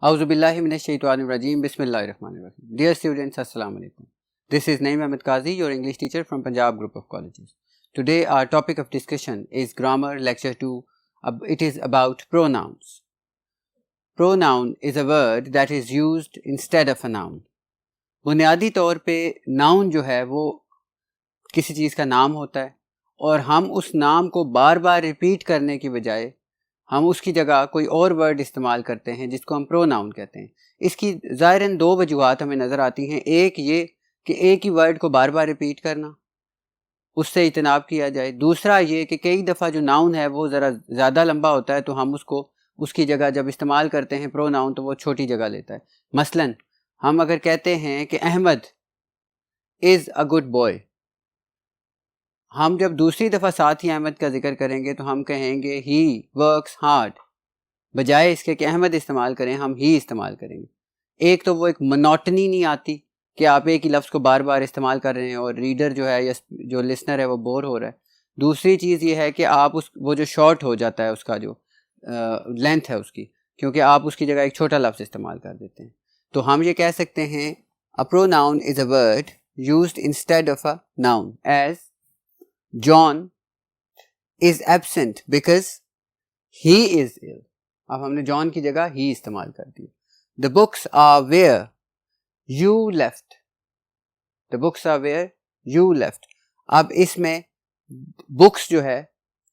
Auzubillahi minash-shaytanir-rajim. Bismillahir-rahmanir-rahim. Dear students, Assalamu alaikum. This is Naeem Ahmed Qazi, your English teacher from Punjab Group of Colleges. Today our topic of discussion is Grammar Lecture 2. It is about pronouns. Pronoun is a word that is used instead of a noun. बुनियादी तौर पे noun जो है वो किसी चीज़ का नाम होता है और हम उस नाम को बार बार रिपीट करने की बजाय हम उसकी जगह कोई और वर्ड इस्तेमाल करते हैं जिसको हम प्रोनाउन कहते हैं। इसकी ज़ाहिरन दो वजूहात हमें नज़र आती हैं। एक ये कि एक ही वर्ड को बार बार रिपीट करना, उससे इजतनाब किया जाए। दूसरा ये कि कई दफ़ा जो नाउन है वो ज़रा ज़्यादा लंबा होता है तो हम उसको उसकी जगह जब इस्तेमाल करते हैं प्रोनाउन तो वो छोटी जगह लेता है। मसलन हम अगर कहते हैं कि Ahmed is a good boy, हम जब दूसरी दफ़ा साथ ही अहमद का जिक्र करेंगे तो हम कहेंगे ही वर्क्स हार्ड, बजाय इसके कि अहमद इस्तेमाल करें हम ही इस्तेमाल करेंगे। एक तो वो एक मोनोटनी नहीं आती कि आप एक ही लफ्ज़ को बार बार इस्तेमाल कर रहे हैं और रीडर जो है या जो लिसनर है वो बोर हो रहा है। दूसरी चीज़ ये है कि आप वो जो शॉर्ट हो जाता है उसका जो लेंथ है उसकी, क्योंकि आप उसकी जगह एक छोटा लफ्ज़ इस्तेमाल कर देते हैं। तो हम ये कह सकते हैं a pronoun is a word used instead of a noun, as John is absent because he is ill. अब हमने John की जगह he इस्तेमाल कर दिया। The books are where you left. The books are where you left. अब इसमें books जो है,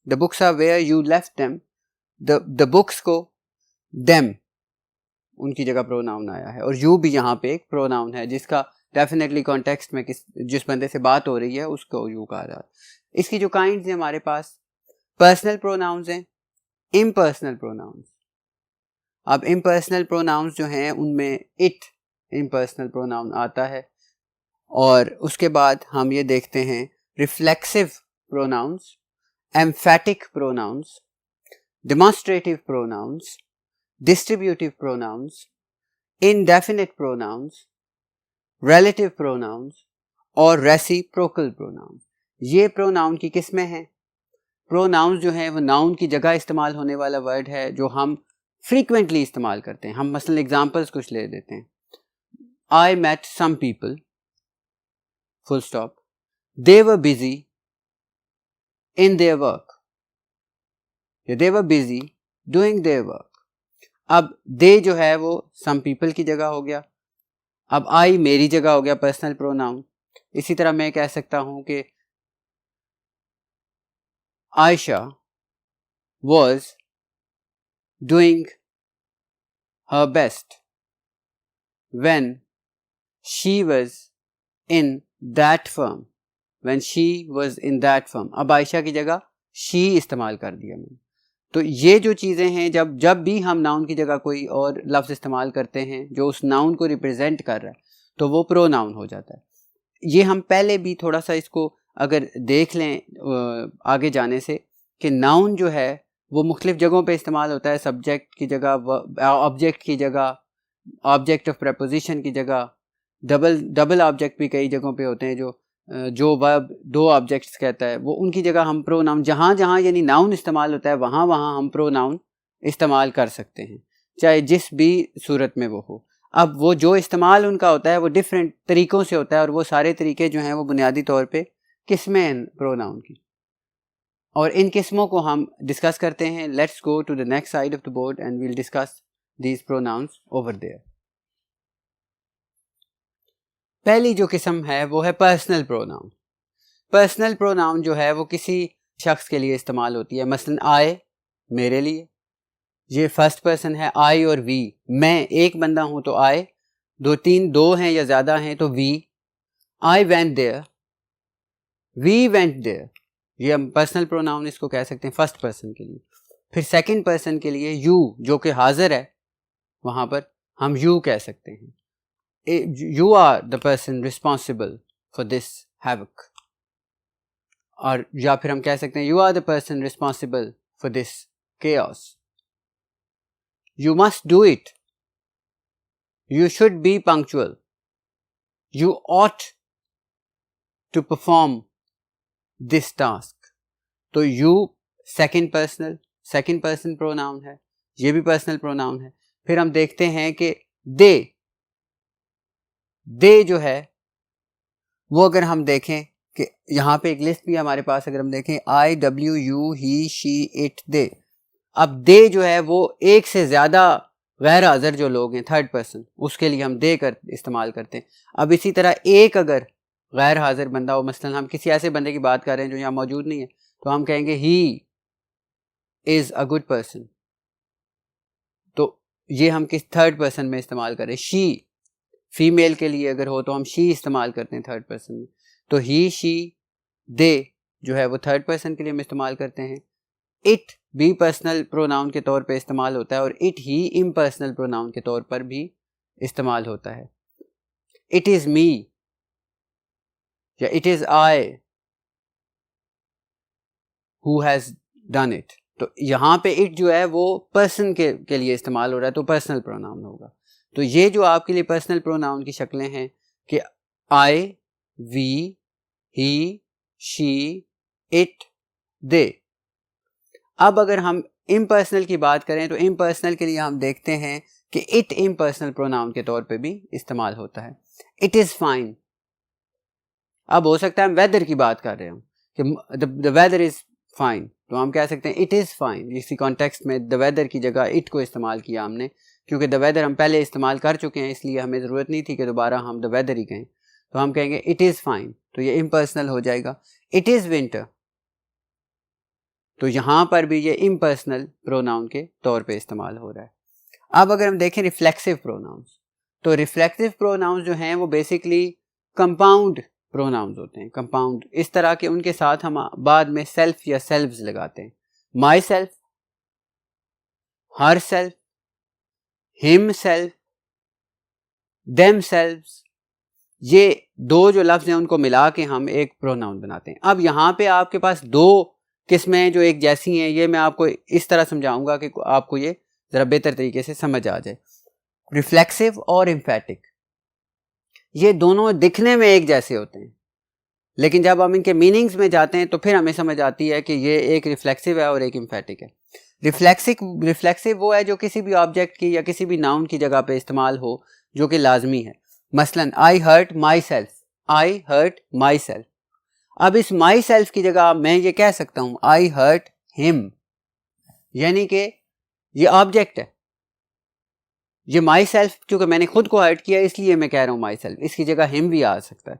the books are where you left them. The books को them उनकी जगह प्रोनाउन आया है और you भी यहाँ पे एक प्रोनाउन है जिसका डेफिनेटली कॉन्टेक्स्ट में जिस बंदे से बात हो रही है उसको यू कहा जाता है। इसकी जो काइंड्स हैं हमारे पास पर्सनल प्रोनाउंस हैं, इम्पर्सनल प्रोनाउंस। अब इम्पर्सनल प्रोनाउंस जो हैं उनमें इट इम्पर्सनल प्रोनाउन आता है और उसके बाद हम ये देखते हैं reflexive pronouns, emphatic pronouns, demonstrative pronouns, distributive pronouns, indefinite pronouns, relative pronouns और रेसिप्रोकल प्रोनाउंस। ये प्रोनाउन की किस्में हैं। प्रोनाउंस जो हैं वो नाउन की जगह इस्तेमाल होने वाला वर्ड है जो हम फ्रीक्वेंटली इस्तेमाल करते हैं। हम मसलन एग्जांपल्स कुछ ले देते हैं। I met some people, full stop, they were busy in their work, they were busy doing their work. अब दे जो है वो सम पीपल की जगह हो गया। अब आई मेरी जगह हो गया पर्सनल प्रोनाउन। इसी तरह मैं कह सकता हूं कि Ayesha was doing her best when she was in that firm. When she was in that firm. अब आयशा की जगह she इस्तेमाल कर दिया मैंने। तो ये जो चीज़ें हैं जब भी हम नाउन की जगह कोई और लफ्ज़ इस्तेमाल करते हैं जो उस नाउन को रिप्रेजेंट कर रहा है तो वो प्रोनाउन हो जाता है। ये हम पहले भी थोड़ा सा इसको अगर देख लें आगे जाने से कि नाउन जो है वो मुख्तलिफ जगहों पे इस्तेमाल होता है। सब्जेक्ट की जगह, ऑब्जेक्ट की जगह, ऑब्जेक्ट ऑफ प्रपोजिशन की जगह, डबल ऑब्जेक्ट भी कई जगहों पे होते हैं जो वर्ब दो ऑब्जेक्ट्स कहता है, वो उनकी जगह हम प्रोनाउन जहाँ जहाँ यानी नाउन इस्तेमाल होता है वहाँ वहाँ हम प्रोनाउन इस्तेमाल कर सकते हैं, चाहे जिस भी सूरत में वो हो। अब वो जो इस्तेमाल उनका होता है वो डिफरेंट तरीक़ों से होता है और वो सारे तरीके जो हैं वो बुनियादी तौर पे किस्में हैं प्रोनाउन की और इन किस्मों को हम डिस्कस करते हैं। Let's go to the next side of the board and we'll discuss these pronouns over there. पहली जो किस्म है वो है पर्सनल प्रोनाउन। पर्सनल प्रोनाउन जो है वो किसी शख्स के लिए इस्तेमाल होती है। मसलन आई मेरे लिए, ये फर्स्ट पर्सन है। आई और वी, मैं एक बंदा हूं तो आई, दो हैं या ज़्यादा हैं तो we. I went there, we went there, ये हम पर्सनल प्रोनाउन इसको कह सकते हैं फर्स्ट पर्सन के लिए। फिर सेकंड पर्सन के लिए यू जो कि हाजिर है वहाँ पर हम यू कह सकते हैं। You are the person responsible for this havoc, और या फिर हम कह सकते हैं you are the person responsible for this chaos. You must do it. You should be punctual. You ought to perform this task. तो you सेकंड पर्सन प्रोनाउन है, ये भी पर्सनल प्रोनाउन है। फिर हम देखते हैं कि दे जो है वो अगर हम देखें कि यहाँ पे एक लिस्ट भी हमारे पास, अगर हम देखें I, W, you, he, she, it, they. अब दे जो है वो एक से ज़्यादा गैर हाज़िर जो लोग हैं, थर्ड पर्सन, उसके लिए हम दे कर इस्तेमाल करते हैं। अब इसी तरह एक अगर गैर हाज़िर बंदा हो, मसलन हम किसी ऐसे बंदे की बात कर रहे हैं जो यहाँ मौजूद नहीं है, तो हम कहेंगे he is a good person. तो ये हम किस थर्ड पर्सन में इस्तेमाल करें। शी फीमेल के लिए अगर हो तो हम शी इस्तेमाल करते हैं थर्ड पर्सन में। तो ही, शी, दे जो है वो थर्ड पर्सन के लिए हम इस्तेमाल करते हैं। इट भी पर्सनल प्रोनाउन के तौर पे इस्तेमाल होता है और इट ही इम्पर्सनल प्रोनाउन के तौर पर भी इस्तेमाल होता है। इट इज़ मी या it is I who has done it. तो यहाँ पे इट जो है वो पर्सन के लिए इस्तेमाल हो रहा है, तो पर्सनल प्रोनाउन होगा। तो ये जो आपके लिए पर्सनल प्रोनाउन की शक्लें हैं कि आई, we, he, she, it, they. अब अगर हम इम्पर्सनल की बात करें तो इम्पर्सनल के लिए हम देखते हैं कि इट इम्पर्सनल प्रोनाउन के तौर पे भी इस्तेमाल होता है। It is fine. अब हो सकता है हम वेदर की बात कर रहे हो कि द वेदर इज़ फाइन, तो हम कह सकते हैं इट इज़ फाइन। इसी कॉन्टेक्स्ट में द वेदर की जगह इट को इस्तेमाल किया हमने, क्योंकि द वेदर हम पहले इस्तेमाल कर चुके हैं, इसलिए हमें ज़रूरत नहीं थी कि दोबारा हम द वेदर ही कहें। तो हम कहेंगे इट इज़ फाइन, तो ये इम्पर्सनल हो जाएगा। इट इज़ विंटर, तो यहाँ पर भी ये इम्पर्सनल प्रोनाउन के तौर पे इस्तेमाल हो रहा है। अब अगर हम देखें रिफ्लेक्सिव प्रोनाउंस, तो रिफ्लेक्सिव प्रोनाउंस जो हैं वो बेसिकली कंपाउंड प्रोनाउंस होते हैं। कंपाउंड इस तरह के, उनके साथ हम बाद में सेल्फ या सेल्व्स लगाते हैं। My self, herself, him self, them selves, ये दो जो लफ्ज़ हैं उनको मिला के हम एक प्रोनाउन बनाते हैं। अब यहाँ पे आपके पास दो किस्में हैं जो एक जैसी हैं। ये मैं आपको इस तरह समझाऊंगा कि आपको ये ज़रा बेहतर तरीके से समझ आ जाए। रिफ्लेक्सिव और एम्फेटिक, ये दोनों दिखने में एक जैसे होते हैं, लेकिन जब हम इनके मीनिंग्स में जाते हैं तो फिर हमें समझ आती है कि ये एक रिफ्लेक्सिव है और एक एम्फेटिक है। रिफ्लेक्सिव वो है जो किसी भी ऑब्जेक्ट की या किसी भी नाउन की जगह पे इस्तेमाल हो, जो कि लाजमी है। मसलन I hurt myself, I hurt myself. अब इस माई सेल्फ की जगह मैं ये कह सकता हूं आई हर्ट हिम, यानी कि ये ऑब्जेक्ट है, ये माई सेल्फ, क्योंकि मैंने खुद को हर्ट किया इसलिए मैं कह रहा हूं माई सेल्फ, इसकी जगह हिम भी आ सकता है।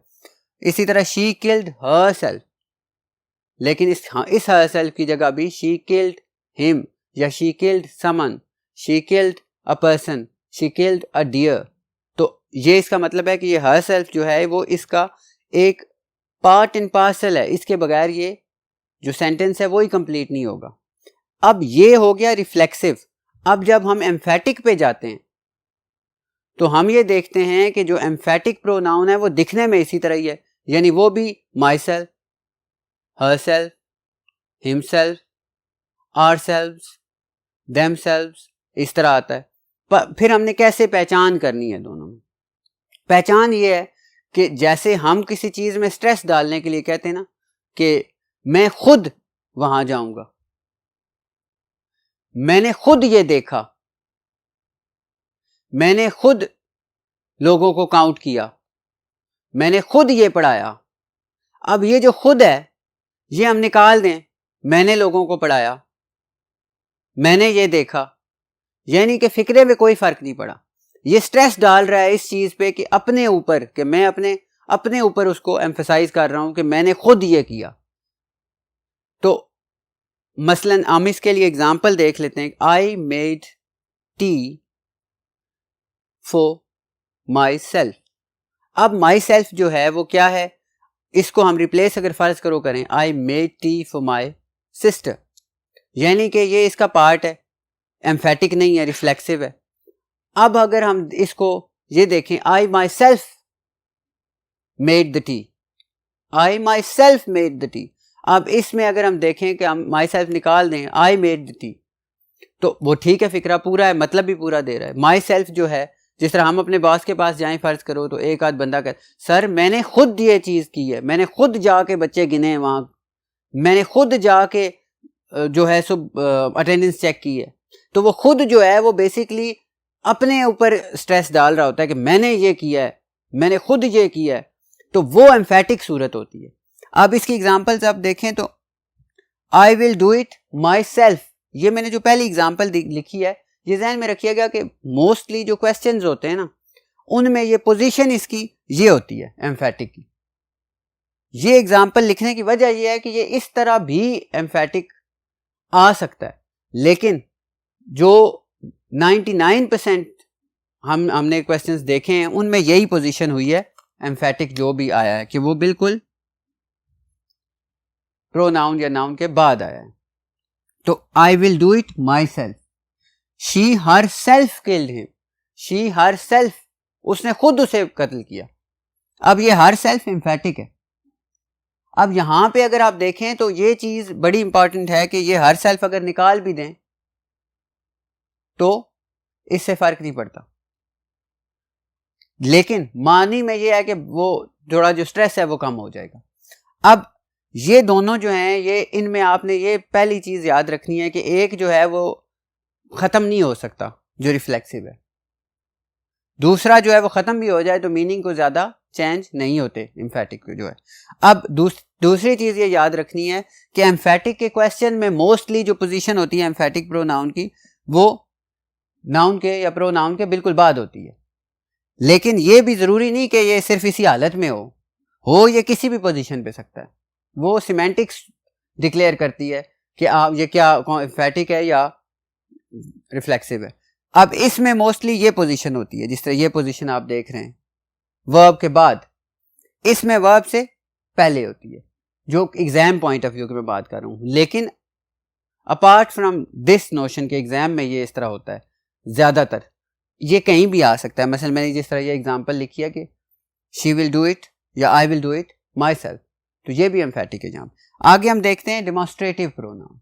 इसी तरह शी किल्ड हर सेल्फ, लेकिन इस हर सेल्फ की जगह भी शी किल्ड हिम या she killed someone, she killed a person, she killed a deer. तो ये इसका मतलब है कि ये हर सेल्फ जो है वो इसका एक पार्ट एंड पार्सल है, इसके बगैर ये जो सेंटेंस है वो ही कंप्लीट नहीं होगा। अब ये हो गया रिफ्लेक्सिव। अब जब हम एम्फेटिक पे जाते हैं तो हम ये देखते हैं कि जो एम्फेटिक प्रोनाउन है वो दिखने में इसी तरह ही है, यानी वो भी myself, herself, himself, ourselves, themselves, इस तरह आता है। पर फिर हमने कैसे पहचान करनी है दोनों में? पहचान ये है कि जैसे हम किसी चीज में स्ट्रेस डालने के लिए कहते हैं ना कि मैं खुद वहां जाऊंगा, मैंने खुद ये देखा, मैंने खुद लोगों को काउंट किया, मैंने खुद ये पढ़ाया। अब ये जो खुद है ये हम निकाल दें, मैंने लोगों को पढ़ाया, मैंने ये देखा, यानी कि फिक्रे में कोई फर्क नहीं पड़ा। ये स्ट्रेस डाल रहा है इस चीज पे कि अपने ऊपर, कि मैं अपने ऊपर उसको एम्फसाइज कर रहा हूं कि मैंने खुद ये किया। तो मसलन हम इसके लिए एग्जांपल देख लेते हैं। I made tea for my self. अब माई सेल्फ जो है वो क्या है, इसको हम रिप्लेस अगर फर्ज करो करें, I made tea for my sister, यानी कि ये इसका पार्ट है, एम्फेटिक नहीं है, रिफ्लेक्सिव है। अब अगर हम इसको ये देखें, I myself made the tea, I myself made the tea. अब इसमें अगर हम देखें कि हम माई सेल्फ निकाल दें, आई मेड द टी, तो वो ठीक है, फिक्रा पूरा है, मतलब भी पूरा दे रहा है। माई सेल्फ जो है, जिस तरह हम अपने बॉस के पास जाएं फर्ज करो तो एक आध बंदा कहता सर मैंने खुद ये चीज़ की है, मैंने खुद जाके बच्चे गिने वहाँ, मैंने खुद जाके जो है सो अटेंडेंस चेक की है। तो वो खुद जो है वो बेसिकली अपने ऊपर स्ट्रेस डाल रहा होता है कि मैंने ये किया है, मैंने खुद ये किया है, तो वो एम्फेटिक सूरत होती है। अब इसकी एग्जांपल्स आप देखें तो I will do it my self, ये मैंने जो पहली एग्जांपल लिखी है, ये ध्यान में रखिएगा कि मोस्टली जो क्वेश्चंस होते हैं ना, उनमें ये पोजीशन इसकी ये होती है एम्फेटिक की। ये एग्जांपल लिखने की वजह यह है कि ये इस तरह भी एम्फेटिक आ सकता है, लेकिन जो 99% हमने क्वेश्चंस देखे हैं उनमें यही पोजीशन हुई है, एम्फेटिक जो भी आया है कि वो बिल्कुल प्रोनाउन या नाउन के बाद आया है। तो I will do it my self, she her self killed him, she her self, उसने खुद उसे कत्ल किया। अब ये हर सेल्फ एम्फेटिक है। अब यहां पे अगर आप देखें तो ये चीज बड़ी इंपॉर्टेंट है कि ये हर सेल्फ अगर निकाल भी दें तो इससे फर्क नहीं पड़ता, लेकिन मानी में ये है कि वो थोड़ा जो स्ट्रेस है वो कम हो जाएगा। अब ये दोनों जो हैं, ये इनमें आपने ये पहली चीज याद रखनी है कि एक जो है वो खत्म नहीं हो सकता जो रिफ्लेक्सिव है, दूसरा जो है वो खत्म भी हो जाए तो मीनिंग को ज्यादा चेंज नहीं होते एम्फेटिक जो है। अब दूसरी चीज ये याद रखनी है कि एम्फेटिक के क्वेश्चन में मोस्टली जो पोजीशन होती है एम्फेटिक प्रोनाउन की, वो नाउन के या प्रोनाउन के बिल्कुल बाद होती है। लेकिन ये भी जरूरी नहीं कि ये सिर्फ इसी हालत में हो ये किसी भी पोजीशन पे सकता है। वो सिमेंटिक्स डिक्लेयर करती है कि आप ये क्या एम्फेटिक है या रिफ्लेक्सिव है। अब इसमें मोस्टली ये पोजीशन होती है, जिस तरह ये पोजीशन आप देख रहे हैं वर्ब के बाद, इसमें वर्ब से पहले होती है, जो एग्जाम पॉइंट ऑफ व्यू की मैं बात कर रहा हूं। लेकिन अपार्ट फ्रॉम दिस नोशन के एग्जाम में ये इस तरह होता है, ज्यादातर ये कहीं भी आ सकता है। मसलन मैंने जिस तरह ये एग्जांपल लिखी है कि शी विल डू इट या I will do it my self, तो ये भी एम्फेटिक है। जहां आगे हम देखते हैं डेमोन्स्ट्रेटिव प्रोनाउन।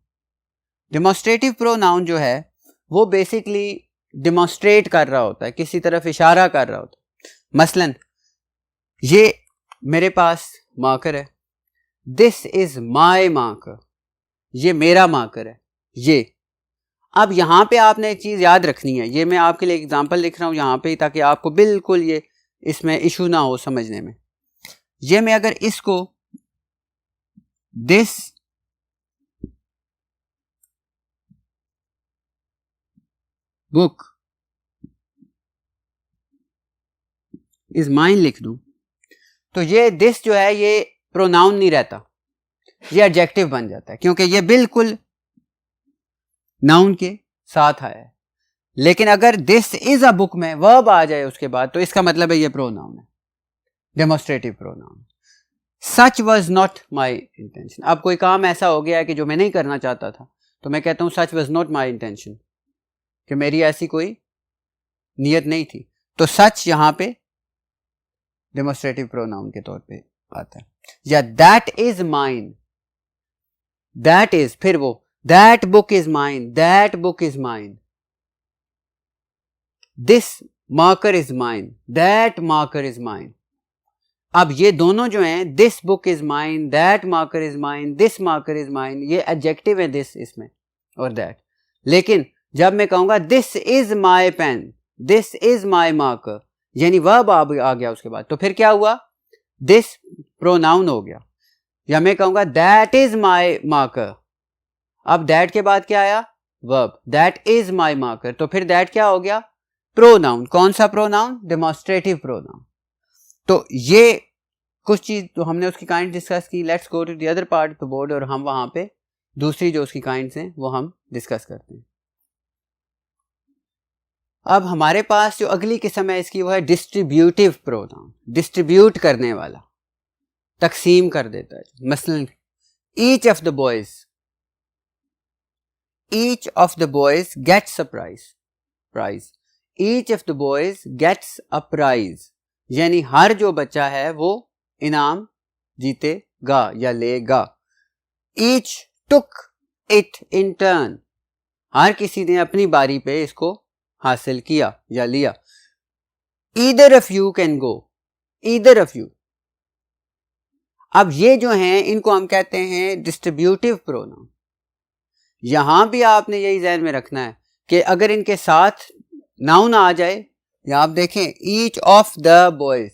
डेमोन्स्ट्रेटिव प्रोनाउन जो है वो बेसिकली डेमोन्स्ट्रेट कर रहा होता है, किसी तरफ इशारा कर रहा होता है। मसलन ये मेरे पास मार्कर है, दिस इज माई मार्कर, ये मेरा मार्कर है ये। अब यहां पे आपने एक चीज याद रखनी है, ये मैं आपके लिए एग्जांपल लिख रहा हूं यहां पे ताकि आपको बिल्कुल ये इसमें इशू ना हो समझने में। ये मैं अगर इसको दिस बुक इज माइन लिख दूं तो ये दिस जो है ये प्रोनाउन नहीं रहता, ये एडजेक्टिव बन जाता है, क्योंकि ये बिल्कुल नाउन के साथ आया है। लेकिन अगर दिस इज अ बुक में वर्ब आ जाए उसके बाद तो इसका मतलब है ये प्रोनाउन है, demonstrative pronoun. Such was not my intention. अब कोई काम ऐसा हो गया है कि जो मैं नहीं करना चाहता था, तो मैं कहता हूं सच वॉज नॉट माई इंटेंशन, कि मेरी ऐसी कोई नियत नहीं थी। तो सच यहां पे डेमोन्स्ट्रेटिव प्रोनाउन के तौर पे आता है। या that is mine, that is, फिर वो that book is mine, that book is mine, this marker is mine, that marker is mine. अब ये दोनों जो हैं, this book is mine, that marker is mine, this marker is mine, ये adjective है this इसमें और दैट। लेकिन जब मैं कहूंगा this is my pen, this is my marker, यानी वर्ब आ गया उसके बाद, तो फिर क्या हुआ, दिस प्रोनाउन हो गया। या मैं कहूंगा दैट इज माई मार्कर, अब दैट के बाद क्या आया, verb, that is my marker, तो फिर दैट क्या हो गया, प्रोनाउन। कौन सा प्रोनाउन, डेमोन्स्ट्रेटिव प्रोनाउन। तो ये कुछ चीज तो हमने उसकी काइंड डिस्कस की। Let's go to the other part of the board, और हम वहां पे दूसरी जो उसकी काइंड्स हैं वो हम डिस्कस करते हैं। अब हमारे पास जो अगली किस्म है इसकी वो है डिस्ट्रीब्यूटिव प्रोनाउन, डिस्ट्रीब्यूट करने वाला, तकसीम कर देता है। मसलन each of the boys, each of the boys gets a prize, each of the boys gets a prize, यानी हर जो बच्चा है वो इनाम जीतेगा या लेगा। Each took it in turn, हर किसी ने अपनी बारी पे इसको हासिल किया या लिया। Either of you can go, either of you. अब ये जो हैं इनको हम कहते हैं डिस्ट्रीब्यूटिव प्रोनाउन। यहां भी आपने यही ध्यान में रखना है कि अगर इनके साथ नाउन आ जाए, या आप देखें each of the boys,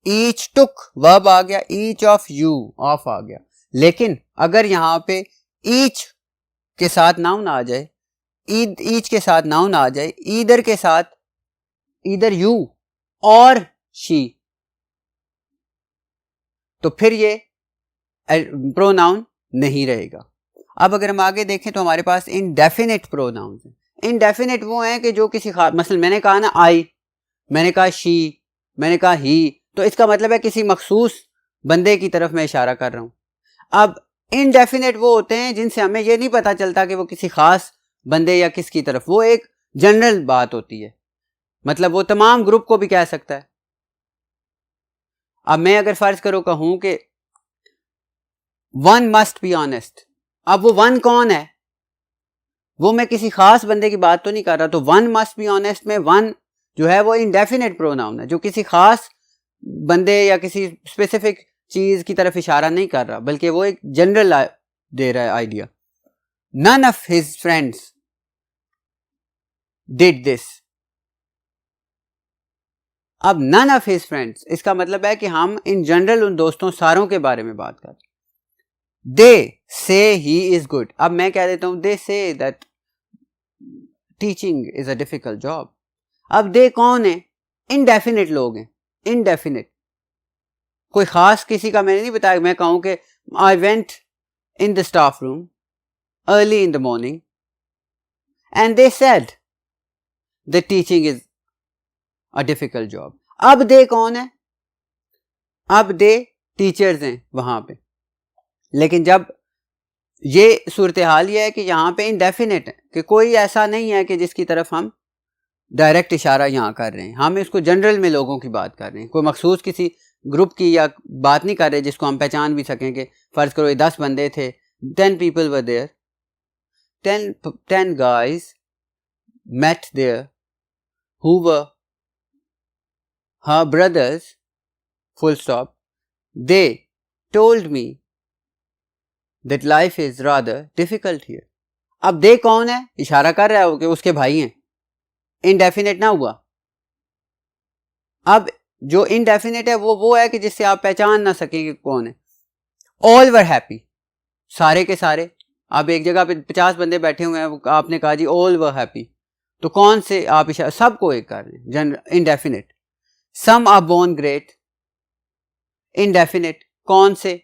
each took verb आ गया, ईच ऑफ यू ऑफ आ गया। लेकिन अगर यहां पे ईच के साथ नाउन आ जाए, ईच के साथ नाउन आ जाए, ईदर के साथ ईदर यू और शी, तो फिर ये प्रोनाउन नहीं रहेगा। अब अगर हम आगे देखें तो हमारे पास इनडेफिनेट प्रोनाउन है। इनडेफिनेट वो हैं कि जो किसी खास, मसलन मैंने कहा ना आई, मैंने कहा शी, मैंने कहा ही, तो इसका मतलब है किसी मखसूस बंदे की तरफ मैं इशारा कर रहा हूं। अब इनडेफिनेट वो होते हैं जिनसे हमें ये नहीं पता चलता कि वो किसी खास बंदे या किसकी तरफ, वो एक जनरल बात होती है, मतलब वो तमाम ग्रुप को भी कह सकता है। अब मैं अगर फर्ज करो कहूं कि वन मस्ट बी ऑनेस्ट, अब वो वन कौन है, वो मैं किसी खास बंदे की बात तो नहीं कर रहा, तो वन मस्ट बी ऑनेस्ट में वन जो है वो इनडेफिनेट प्रोनाउन है, जो किसी खास बंदे या किसी स्पेसिफिक चीज की तरफ इशारा नहीं कर रहा, बल्कि वो एक जनरल दे रहा है idea. None of his friends did this, अब नन ऑफ हिज फ्रेंड्स इसका मतलब है कि हम इन जनरल उन दोस्तों सारों के बारे में बात कर रहे हैं। दे से ही इज गुड, अब मैं कह देता हूं they say that teaching is a difficult job. अब दे कौन है, इनडेफिनेट लोग हैं, इनडेफिनेट, कोई खास किसी का मैंने नहीं बताया। मैं कहूं कि I went in the staff room early in the morning and they said the teaching is a difficult job. अब दे कौन है, अब दे टीचर्स हैं वहां पे, लेकिन जब ये सूरत हाल ये है कि यहां पे इनडेफिनेट है, कि कोई ऐसा नहीं है कि जिसकी तरफ हम डायरेक्ट इशारा यहां कर रहे हैं, हम इसको जनरल में लोगों की बात कर रहे हैं, कोई मखसूस किसी ग्रुप की या बात नहीं कर रहे जिसको हम पहचान भी सकें कि फर्ज करो ये 10 बंदे थे, 10 people were there, 10 guys met there who were her brothers, full stop, they told me that life is rather difficult here। अब दे कौन है, इशारा कर रहा है कि उसके भाई हैं, इनडेफिनेट ना हुआ। अब जो इनडेफिनेट है वो है कि जिससे आप पहचान ना सकेंगे कौन है। ऑल वर हैप्पी, सारे के सारे, आप एक जगह पे 50 बंदे बैठे हुए हैं, आपने कहा जी ऑल वर हैप्पी, तो कौन से आप इशारा, सबको एक कर रहे हैं, general indefinite. Some are born great, indefinite, कौन से,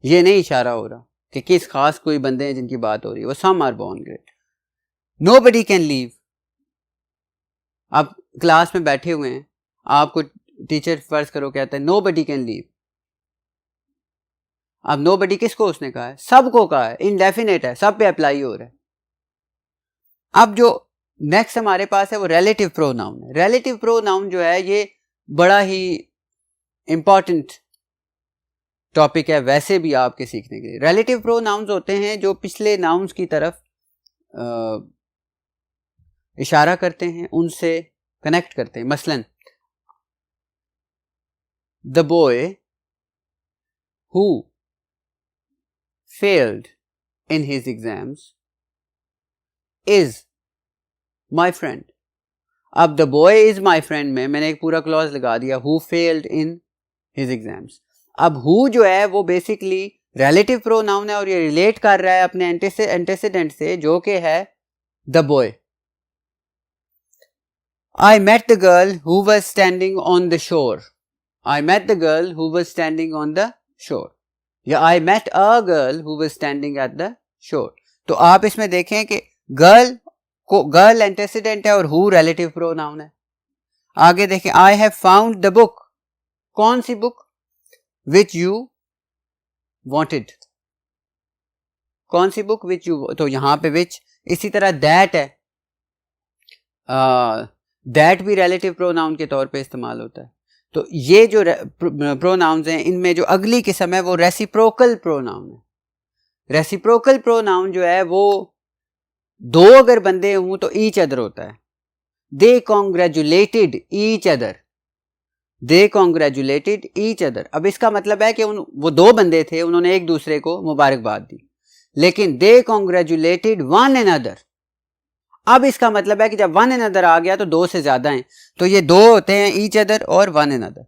ये नहीं इशारा हो रहा कि किस खास कोई बंदे हैं जिनकी बात हो रही है, वो some are born great. Nobody can leave, आप क्लास में बैठे हुए हैं, आपको टीचर फर्ज करो कहता है नोबडी कैन लीव। अब नोबडी किसको उसने कहा है, सबको कहा है, इनडेफिनेट है, सब पे अप्लाई हो रहा है। अब जो नेक्स्ट हमारे पास है वो रिलेटिव प्रोनाउन है। रिलेटिव प्रोनाउन जो है ये बड़ा ही इंपॉर्टेंट टॉपिक है वैसे भी आपके सीखने के लिए। रिलेटिव प्रोनाउंस होते हैं जो पिछले नाउन्स की तरफ इशारा करते हैं, उनसे कनेक्ट करते हैं। मसलन the boy who failed in his exams is my friend। अब the boy is my friend में मैंने एक पूरा क्लॉज लगा दिया, who failed in his exams। अब who जो है वो बेसिकली relative pronoun है और ये रिलेट कर रहा है अपने एंटेसिडेंट से जो कि है the boy। I met the girl who was standing on the shore, I met the girl who was standing on the shore, या I met a girl who was standing at the shore। तो आप इसमें देखें कि girl antecedent है और who relative pronoun है। आगे देखें I have found the book, कौन सी बुक, which you wanted, कौन सी बुक which you, तो यहां पे which, इसी तरह that है, that भी रिलेटिव प्रोनाउन के तौर पे इस्तेमाल होता है। तो ये जो प्रोनाउंस हैं इनमें जो अगली किस्म है वो रेसिप्रोकल प्रोनाउन है। रेसिप्रोकल प्रोनाउन जो है वो दो अगर बंदे हों तो ईच अदर होता है। दे कॉन्ग्रेचुलेटेड ईच अदर, दे कॉन्ग्रेचुलेटेड ईच अदर। अब इसका मतलब है कि वो दो बंदे थे, उन्होंने एक दूसरे को मुबारकबाद दी, लेकिन दे कॉन्ग्रेचुलेटेड वन एनदर। अब इसका मतलब है कि जब वन अनदर आ गया तो दो से ज्यादा हैं, तो ये दो होते हैं ईच अदर और वन अनदर।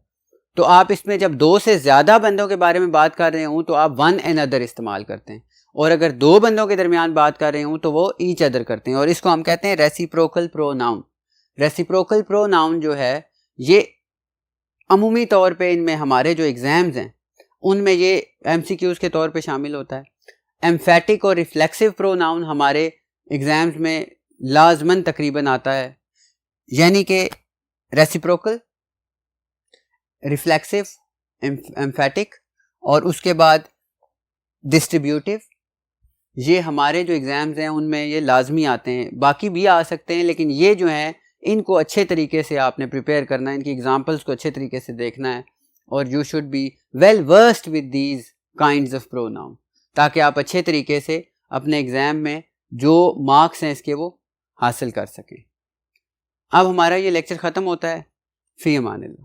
तो आप इसमें जब दो से ज्यादा बंदों के बारे में बात कर रहे हूं तो आप वन अनदर इस्तेमाल करते हैं, और अगर दो बंदों के दरमियान बात कर रहे हूं तो वो ईच अदर करते हैं, और इसको हम कहते हैं रेसिप्रोकल प्रोनाउन। रेसिप्रोकल प्रोनाउन जो है ये अमूमी तौर पे इनमें हमारे जो एग्जाम्स हैं उनमें ये एमसीक्यूज के तौर पे शामिल होता है। एम्फेटिक और रिफ्लेक्सिव प्रोनाउन हमारे एग्जाम्स में लाजमन तकरीबन आता है, यानी कि रेसिप्रोकल, रिफ्लेक्सिव, एम्फेटिक और उसके बाद डिस्ट्रीब्यूटिव, ये हमारे जो एग्ज़ाम्स हैं उनमें ये लाजमी आते हैं। बाकी भी आ सकते हैं लेकिन ये जो हैं इनको अच्छे तरीके से आपने प्रिपेयर करना है, इनकी एग्जांपल्स को अच्छे तरीके से देखना है, और you should be well versed with these kinds of pronoun, ताकि आप अच्छे तरीके से अपने एग्ज़ाम में जो मार्क्स हैं इसके वो हासिल कर सकें। अब हमारा ये लेक्चर ख़त्म होता है। फ़ी अमानिल्लाह।